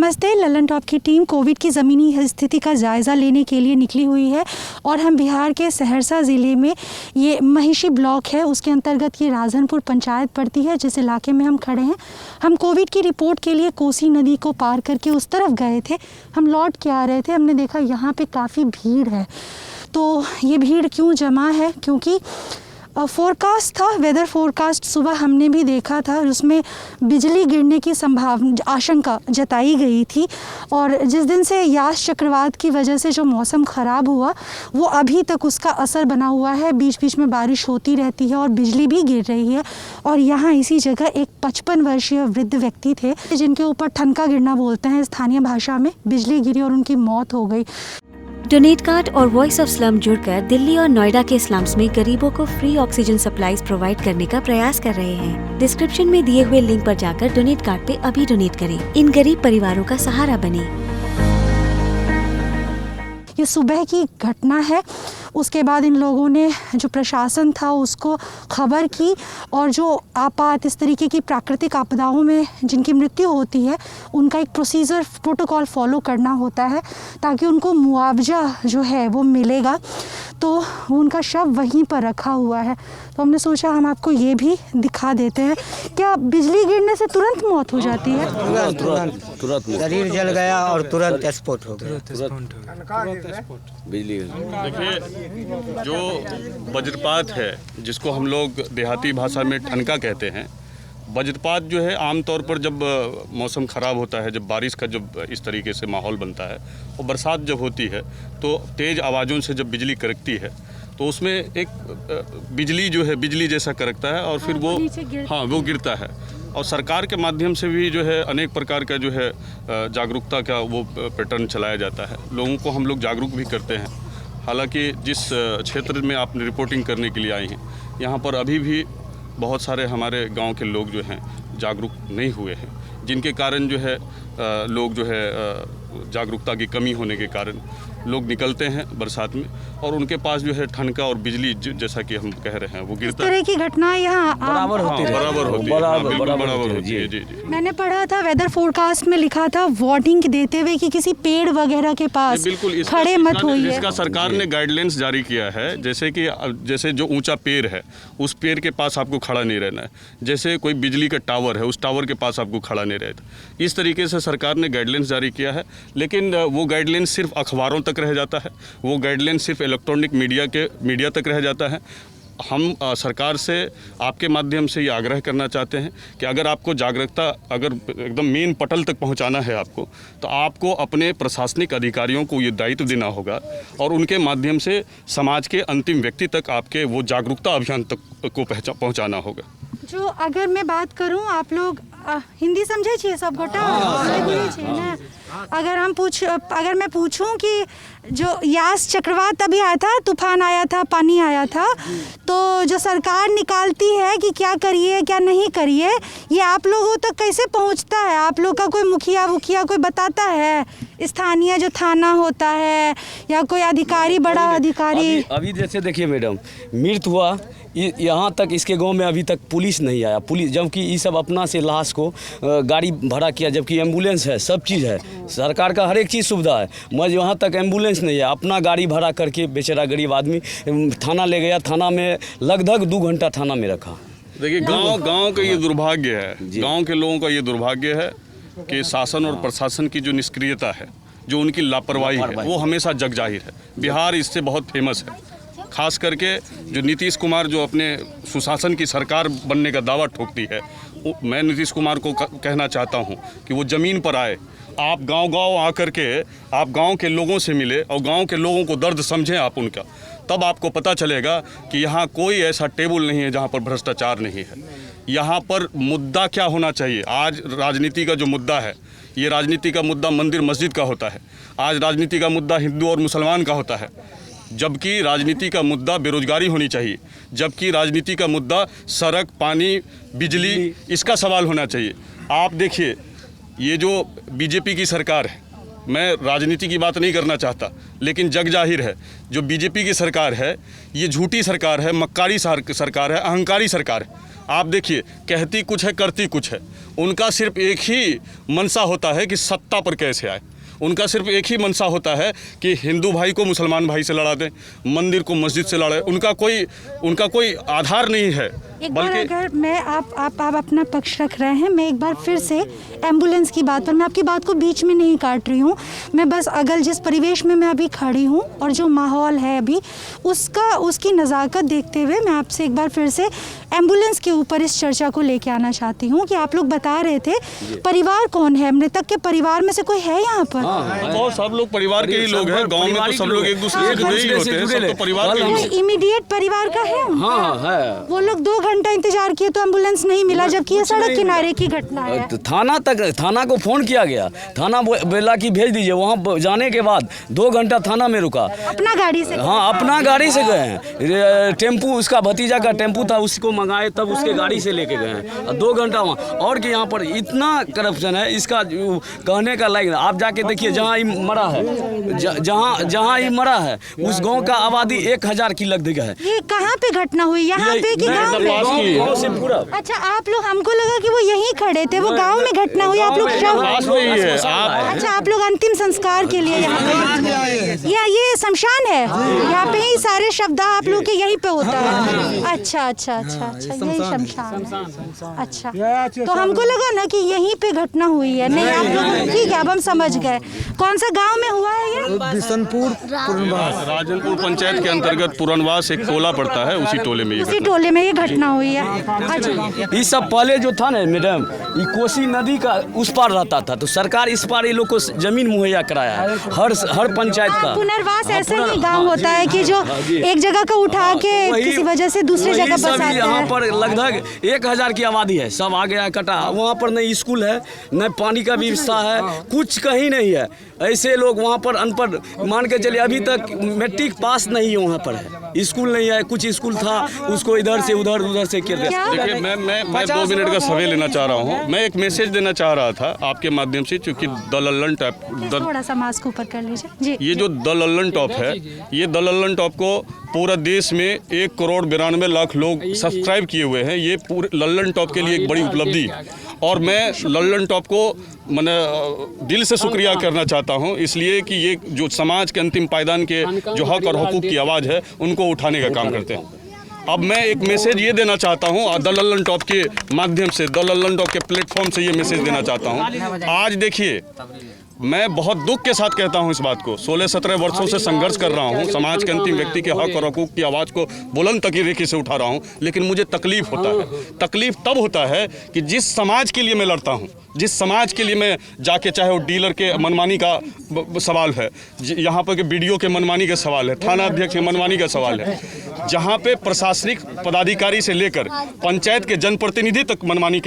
नमस्ते। ललन टॉप की team Covid की ज़मीनी स्थिति का जायज़ा लेने के लिए निकली हुई है और हम बिहार के सहरसा ज़िले में ये महिषी ब्लॉक है, उसके अंतर्गत ये राजनपुर पंचायत पड़ती है, जिस इलाके में हम खड़े हैं। हम कोविड की रिपोर्ट के लिए कोसी नदी को पार करके उस तरफ गए थे। हम लौट के आ रहे थे, हमने देखा यहाँ पे काफ़ी भीड़ है। तो ये भीड़ क्यों जमा है? क्योंकि फोरकास्ट था, वेदर फोरकास्ट सुबह हमने भी देखा था, उसमें बिजली गिरने की आशंका जताई गई थी। और जिस दिन से यास चक्रवात की वजह से जो मौसम ख़राब हुआ वो अभी तक उसका असर बना हुआ है। बीच बीच में बारिश होती रहती है और बिजली भी गिर रही है। और यहाँ इसी जगह एक 55 वर्षीय वृद्ध व्यक्ति थे जिनके ऊपर ठनका गिरना बोलते हैं स्थानीय भाषा में, बिजली गिरी और उनकी मौत हो गई। डोनेट कार्ड और वॉइस ऑफ स्लम जुड़कर दिल्ली और नोएडा के स्लम्स में गरीबों को फ्री ऑक्सीजन सप्लाईज प्रोवाइड करने का प्रयास कर रहे हैं। डिस्क्रिप्शन में दिए हुए लिंक पर जाकर डोनेट कार्ड पे अभी डोनेट करें। इन गरीब परिवारों का सहारा बने। ये सुबह की घटना है। उसके बाद इन लोगों ने, जो प्रशासन था, उसको खबर की और जो आपात इस तरीके की प्राकृतिक आपदाओं में जिनकी मृत्यु होती है उनका एक प्रोटोकॉल फॉलो करना होता है ताकि उनको मुआवजा जो है वो मिलेगा। तो उनका शव वहीं पर रखा हुआ है। तो हमने सोचा हम आपको ये भी दिखा देते हैं। क्या बिजली गिरने से तुरंत मौत हो जाती है? तुरंत शरीर जल गया और तुरंत स्फोट हो गया। बिजली देखिए, जो वज्रपात है जिसको हम लोग देहाती भाषा में ठनका कहते हैं, वज्रपात जो है आमतौर पर जब मौसम ख़राब होता है, जब बारिश का जब इस तरीके से माहौल बनता है और बरसात जब होती है तो तेज़ आवाज़ों से जब बिजली कड़कती है तो उसमें एक बिजली जो है बिजली जैसा कड़कता है और फिर वो गिरता है। और सरकार के माध्यम से भी जो है अनेक प्रकार का जो है जागरूकता का वो पैटर्न चलाया जाता है। लोगों को हम लोग जागरूक भी करते हैं। हालांकि जिस क्षेत्र में आप रिपोर्टिंग करने के लिए आई हैं, यहाँ पर अभी भी बहुत सारे हमारे गांव के लोग जो हैं जागरूक नहीं हुए हैं, जिनके कारण जो है लोग जो है जागरूकता की कमी होने के कारण लोग निकलते हैं बरसात में और उनके पास जो है ठनका और बिजली जैसा कि हम कह रहे हैं वो गिरता है। इस तरह की घटनाएं यहाँ बराबर होती है। जी। मैंने पढ़ा था वेदर फोरकास्ट में लिखा था वार्निंग देते हुए कि किसी पेड़ वगैरह के पास खड़े मत होइए। इसका सरकार ने गाइडलाइंस जारी किया है, जैसे जो ऊंचा पेड़ है उस पेड़ के पास आपको खड़ा नहीं रहना है। जैसे कोई बिजली का टावर है उस टावर के पास आपको खड़ा नहीं रहता। इस तरीके से सरकार ने गाइडलाइंस जारी किया है, लेकिन वो गाइडलाइंस सिर्फ अखबारों तक रह जाता है, वो गाइडलाइन सिर्फ इलेक्ट्रॉनिक मीडिया तक रह जाता है। हम सरकार से आपके माध्यम से ये आग्रह करना चाहते हैं कि अगर आपको जागरूकता अगर एकदम मेन पटल तक पहुंचाना है आपको, तो आपको अपने प्रशासनिक अधिकारियों को ये दायित्व देना होगा और उनके माध्यम से समाज के अंतिम व्यक्ति तक आपके वो जागरूकता अभियान तक को पहुंचाना होगा। जो अगर मैं बात करूं, आप लोग हिंदी समझे छे सब गोटा ना? अगर मैं पूछूं कि जो यास चक्रवात अभी आया था, तूफान आया था, पानी आया था, तो जो सरकार निकालती है कि क्या करिए क्या नहीं करिए, ये आप लोगों तक कैसे पहुंचता है? आप लोग का कोई मुखिया कोई बताता है? स्थानीय जो थाना होता है या कोई अधिकारी, बड़ा अधिकारी? अभी जैसे देखिए मैडम, मृत्यु हुआ यहाँ तक, इसके गांव में अभी तक पुलिस नहीं आया। पुलिस जबकि ये सब अपना से लाश को गाड़ी भाड़ा किया, जबकि एम्बुलेंस है, सब चीज़ है, सरकार का हर एक चीज़ सुविधा है, मगर यहाँ तक एम्बुलेंस नहीं है। अपना गाड़ी भाड़ा करके बेचारा गरीब आदमी थाना ले गया, थाना में लगभग 2 घंटा थाना में रखा। देखिए, गांव का ये दुर्भाग्य है, गांव के लोगों का ये दुर्भाग्य है कि शासन और प्रशासन की जो निष्क्रियता है, जो उनकी लापरवाही है, वो हमेशा जग जाहिर है। बिहार इससे बहुत फेमस है, खास करके जो नीतीश कुमार जो अपने सुशासन की सरकार बनने का दावा ठोकती है। मैं नीतीश कुमार को कहना चाहता हूं कि वो ज़मीन पर आए, आप गांव आकर के आप गांव के लोगों से मिले और गांव के लोगों को दर्द समझें आप उनका, तब आपको पता चलेगा कि यहाँ कोई ऐसा टेबल नहीं है जहाँ पर भ्रष्टाचार नहीं है। यहाँ पर मुद्दा क्या होना चाहिए? आज राजनीति का जो मुद्दा है, ये राजनीति का मुद्दा मंदिर मस्जिद का होता है, आज राजनीति का मुद्दा हिंदू और मुसलमान का होता है, जबकि राजनीति का मुद्दा बेरोजगारी होनी चाहिए, जबकि राजनीति का मुद्दा सड़क, पानी, बिजली, इसका सवाल होना चाहिए। आप देखिए, ये जो बीजेपी की सरकार है, मैं राजनीति की बात नहीं करना चाहता, लेकिन जग जाहिर है जो बीजेपी की सरकार है ये झूठी सरकार है, मक्कारी सरकार है, अहंकारी सरकार है। आप देखिए, कहती कुछ है करती कुछ है। उनका सिर्फ एक ही मनसा होता है कि सत्ता पर कैसे आए। उनका सिर्फ एक ही मनसा होता है कि हिंदू भाई को मुसलमान भाई से लड़ा दें, मंदिर को मस्जिद से लड़े। उनका कोई आधार नहीं है। एक बार अगर मैं आप अपना पक्ष रख रहे हैं, मैं एक बार फिर से एम्बुलेंस की बात पर, मैं आपकी बात को बीच में नहीं काट रही हूँ, मैं बस अगर जिस परिवेश में मैं अभी खड़ी हूँ और जो माहौल है अभी उसकी नज़ाकत देखते हुए मैं आपसे एक बार फिर से एम्बुलेंस के ऊपर इस चर्चा को लेके आना चाहती हूँ कि आप लोग बता रहे थे परिवार कौन है, मृतक के परिवार में से कोई है यहाँ पर? बहुत सब लोग परिवार के ही लोग हैं। गांव में तो सब लोग एक दूसरे से जुड़े ही होते हैं, सब तो परिवार के ही हैं। इमीडिएट परिवार का है? हाँ है। वो लोग 2 घंटा इंतजार किए तो एम्बुलेंस नहीं मिला, जबकि ये सड़क किनारे की घटना है। थाना को फोन किया गया, थाना बोला कि भेज दीजिए। वहाँ जाने के बाद 2 घंटा थाना में रुका। अपना गाड़ी से? हाँ, अपना गाड़ी से गए हैं। टेम्पू, उसका भतीजा का टेम्पू था, उसको मंगाए तब उसके गाड़ी से लेके गए हैं। 2 घंटा वहाँ। और कि यहाँ पर इतना करप्शन है, इसका कहने का लायक। आप जाके देखिए, जहाँ ये मरा है, जहाँ ये मरा है, उस गांव का आबादी 1000 की लगभग है। ये कहाँ पे घटना हुई? यहाँ पे कि गाँव में? गाँव से पूरा। अच्छा, आप लोग, हमको लगा कि वो यहीं खड़े थे, वो गांव में घटना हुई। आप लोग अच्छा, आप लोग अंतिम संस्कार के लिए यहाँ पे, ये शमशान है, यहाँ पे ही सारे शब्द आप लोग के यहीं पे होता है। अच्छा, यही शमशान। अच्छा, तो हमको लगा ना कि यहीं पे घटना हुई है। नहीं, आप लोग ठीक है, अब हम समझ गए। कौन सा गांव में हुआ है ये? बिशनपुर पुरनवास, राजनपुर पंचायत के अंतर्गत पुरनवास एक टोला पड़ता है, उसी टोले में ये घटना हुई है। अच्छा, ये सब पहले जो था ना मैडम, ये कोसी नदी का उस पार रहता था, तो सरकार इस पार ये लोग को जमीन मुहैया कराया है हर पंचायत का। पुनर्वास ऐसा ही गांव होता है कि जो एक जगह को उठा के किसी वजह से दूसरे जगह बसाते हैं। यहाँ पर लगभग 1000 की आबादी है, सब आ गया कटा। वहाँ पर न स्कूल है, न पानी का व्यवस्था है, कुछ कहीं नहीं है। ऐसे लोग वहाँ पर अनपढ़ मान के चलिए, अभी तक मैट्रिक पास नहीं वहाँ पर है, स्कूल नहीं है। कुछ स्कूल था, उसको इधर से उधर से कर दिया। देखिए, मैं 2 मिनट का समय लेना चाह रहा हूँ। मैं एक मैसेज देना चाह रहा था आपके माध्यम से, क्योंकि द लल्लन टॉप, थोड़ा सा मास्क ऊपर कर लीजिए जी। ये जो द लल्लन टॉप है, ये द लल्लन टॉप को पूरा देश में 1,92,00,000 लोग सब्सक्राइब किए हुए हैं। ये पूरे लल्लन टॉप के लिए एक बड़ी उपलब्धि है, और मैं लल्लन टॉप को मैंने दिल से शुक्रिया करना चाहता हूँ, इसलिए कि ये जो समाज के अंतिम पायदान के जो हक और हुकूक की आवाज़ है, उनको उठाने का काम करते हैं। अब मैं एक मैसेज ये देना चाहता हूँ द लल्लन टॉप के माध्यम से, द लल्लन टॉप के प्लेटफॉर्म से ये मैसेज देना चाहता हूँ। आज देखिए, मैं बहुत दुख के साथ कहता हूं इस बात को, 16-17 वर्षों से संघर्ष कर रहा हूं, समाज के अंतिम व्यक्ति के हक और हकूक की आवाज़ को बुलंद तरीके से उठा रहा हूं, लेकिन मुझे तकलीफ होता है। तकलीफ तब होता है कि जिस समाज के लिए मैं लड़ता हूं, जिस समाज के लिए मैं जाके, चाहे वो डीलर के मनमानी का सवाल है, यहाँ पर के बीडीओ के मनमानी का सवाल है, थाना अध्यक्ष के मनमानी का सवाल है, जहाँ पे प्रशासनिक पदाधिकारी से लेकर पंचायत के जनप्रतिनिधि तक मनमानी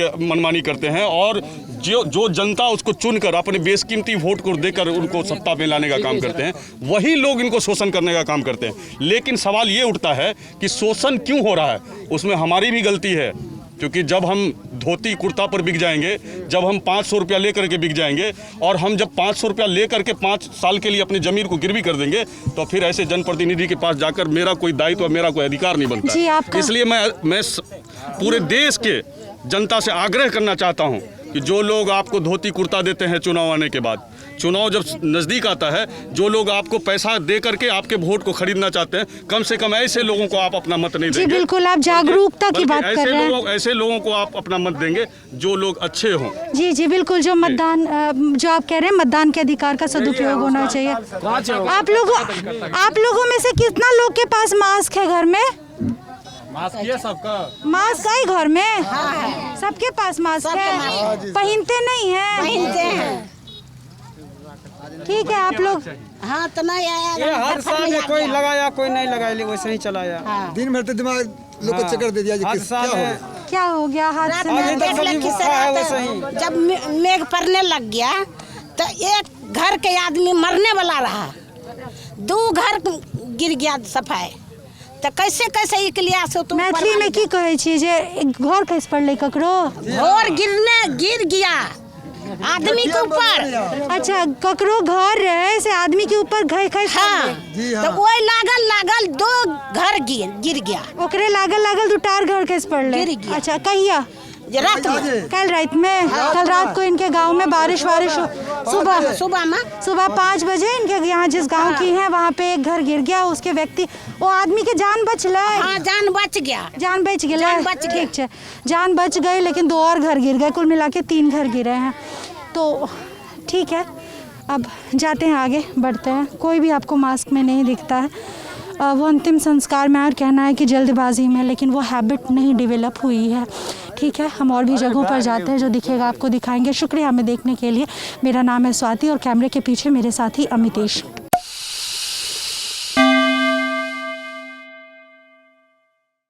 करते हैं, और जो जनता उसको चुनकर अपने बेशकीमती वोट को देकर उनको सत्ता में लाने का काम करते हैं, वही लोग इनको शोषण करने का काम करते हैं। लेकिन सवाल ये उठता है कि शोषण क्यों हो रहा है? उसमें हमारी भी गलती है, क्योंकि जब हम धोती कुर्ता पर बिक जाएंगे, जब हम 500 रुपया लेकर के बिक जाएंगे, और हम जब 500 रुपया लेकर के 5 साल के लिए अपनी जमीन को गिरवी कर देंगे, तो फिर ऐसे जनप्रतिनिधि के पास जाकर मेरा कोई दायित्व और मेरा कोई अधिकार नहीं बनता है। इसलिए मैं पूरे देश के जनता से आग्रह करना चाहता हूँ कि जो लोग आपको धोती कुर्ता देते हैं चुनाव आने के बाद, चुनाव जब नज़दीक आता है, जो लोग आपको पैसा दे करके आपके वोट को खरीदना चाहते हैं, कम से कम ऐसे लोगों को आप अपना मत नहीं देंगे। जी बिल्कुल, आप जागरूकता की बात कर रहे हैं। ऐसे लोगों को आप अपना मत देंगे जो लोग अच्छे हों। जी बिल्कुल, जो मतदान, जो आप कह रहे हैं मतदान के अधिकार का सदुपयोग होना चाहिए। आप लोगों में से कितना लोग के पास मास्क है घर में? मास्क है घर में? हाँ, सबके पास मास्क है। पहनते नहीं है? पहनते हैं। ठीक है, आप लोग हाँ तो नहीं आया, ये हर साल में कोई लगाया कोई नहीं लगाया, वैसे ही चलाया। हाँ। दिन भर तो दिमाग लोग को चक्कर दे दिया। क्या हो गया हाथ से? जब मेघ पड़ने लग गया तो एक घर के आदमी मरने वाला रहा, 2 घर गिर गया सफाई, तो कैसे के लिए सो तुम मैथिली में की कहे छी जे घर कैसे पड़ले ककरो? घर गिर गया, आदमी के ऊपर। अच्छा, ककरो घर रहे से आदमी के ऊपर घर खस हाँ, तो वही लागल 2 घर गिर गया। ओकरे लागल दुटार घर खस पड़ले। गिर गया। अच्छा, कहिया? रात में। कल रात में। कल रात को इनके गांव में बारिश सुबह 5 बजे इनके यहाँ जिस गांव की है वहाँ पे एक घर गिर गया। उसके व्यक्ति वो आदमी के जान बच ले। हाँ, जान बच गया। जान बच गया। ठीक है, जान बच गई, लेकिन 2 और घर गिर गए। कुल मिला के 3 घर गिरे हैं। तो ठीक है, अब जाते हैं, आगे बढ़ते हैं। कोई भी आपको मास्क में नहीं दिखता है। वो अंतिम संस्कार में और कहना है कि जल्दबाजी में, लेकिन वो हैबिट नहीं डेवलप हुई है। ठीक है, हम और भी जगहों पर जाते हैं, जो दिखेगा आपको दिखाएंगे। शुक्रिया हमें देखने के लिए। मेरा नाम है स्वाति और कैमरे के पीछे मेरे साथी अमितेश।